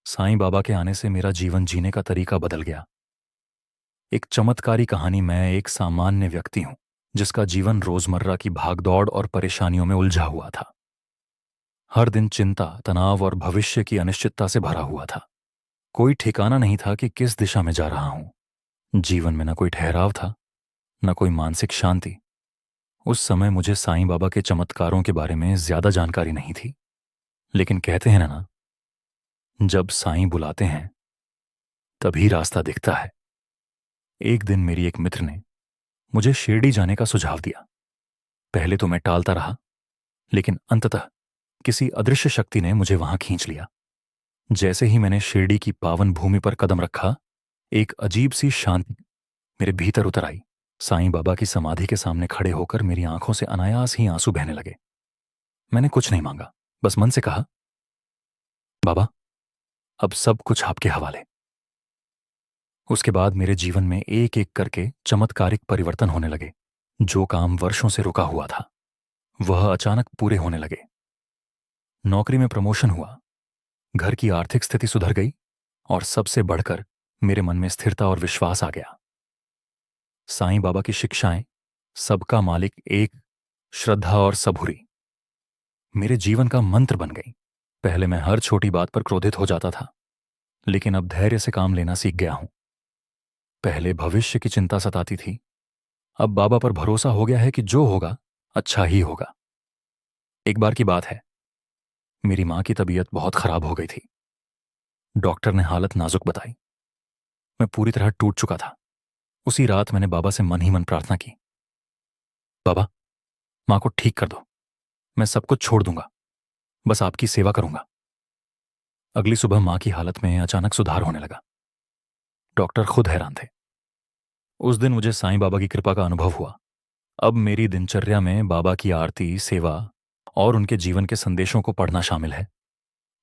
साईं बाबा के आने से मेरा जीवन जीने का तरीका बदल गया। एक चमत्कारी कहानी। मैं एक सामान्य व्यक्ति हूं जिसका जीवन रोजमर्रा की भागदौड़ और परेशानियों में उलझा हुआ था। हर दिन चिंता, तनाव और भविष्य की अनिश्चितता से भरा हुआ था। कोई ठिकाना नहीं था कि किस दिशा में जा रहा हूं। जीवन में न कोई ठहराव था, न कोई मानसिक शांति। उस समय मुझे साईं बाबा के चमत्कारों के बारे में ज्यादा जानकारी नहीं थी, लेकिन कहते हैं ना, जब साईं बुलाते हैं तभी रास्ता दिखता है। एक दिन मेरी एक मित्र ने मुझे शिरडी जाने का सुझाव दिया। पहले तो मैं टालता रहा, लेकिन अंततः किसी अदृश्य शक्ति ने मुझे वहां खींच लिया। जैसे ही मैंने शिरडी की पावन भूमि पर कदम रखा, एक अजीब सी शांति मेरे भीतर उतर आई। साईं बाबा की समाधि के सामने खड़े होकर मेरी आंखों से अनायास ही आंसू बहने लगे। मैंने कुछ नहीं मांगा, बस मन से कहा, बाबा, अब सब कुछ आपके हवाले। उसके बाद मेरे जीवन में एक एक करके चमत्कारिक परिवर्तन होने लगे। जो काम वर्षों से रुका हुआ था, वह अचानक पूरे होने लगे। नौकरी में प्रमोशन हुआ, घर की आर्थिक स्थिति सुधर गई, और सबसे बढ़कर मेरे मन में स्थिरता और विश्वास आ गया। साईं बाबा की शिक्षाएं, सबका मालिक एक, श्रद्धा और सबूरी, मेरे जीवन का मंत्र बन गई। पहले मैं हर छोटी बात पर क्रोधित हो जाता था, लेकिन अब धैर्य से काम लेना सीख गया हूं। पहले भविष्य की चिंता सताती थी, अब बाबा पर भरोसा हो गया है कि जो होगा अच्छा ही होगा। एक बार की बात है, मेरी मां की तबीयत बहुत खराब हो गई थी। डॉक्टर ने हालत नाजुक बताई। मैं पूरी तरह टूट चुका था। उसी रात मैंने बाबा से मन ही मन प्रार्थना की, बाबा, मां को ठीक कर दो। मैं सब कुछ छोड़ दूंगा, बस आपकी सेवा करूंगा। अगली सुबह मां की हालत में अचानक सुधार होने लगा। डॉक्टर खुद हैरान थे। उस दिन मुझे साईं बाबा की कृपा का अनुभव हुआ। अब मेरी दिनचर्या में बाबा की आरती, सेवा और उनके जीवन के संदेशों को पढ़ना शामिल है।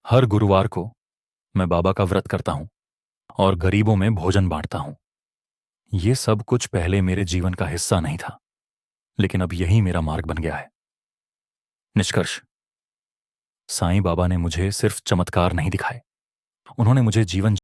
हर गुरुवार को मैं बाबा का व्रत करता हूं और गरीबों में भोजन बांटता हूं। ये सब कुछ पहले मेरे जीवन का हिस्सा नहीं था, लेकिन अब यही मेरा मार्ग बन गया है। निष्कर्ष, साईं बाबा ने मुझे सिर्फ चमत्कार नहीं दिखाए, उन्होंने मुझे जीवन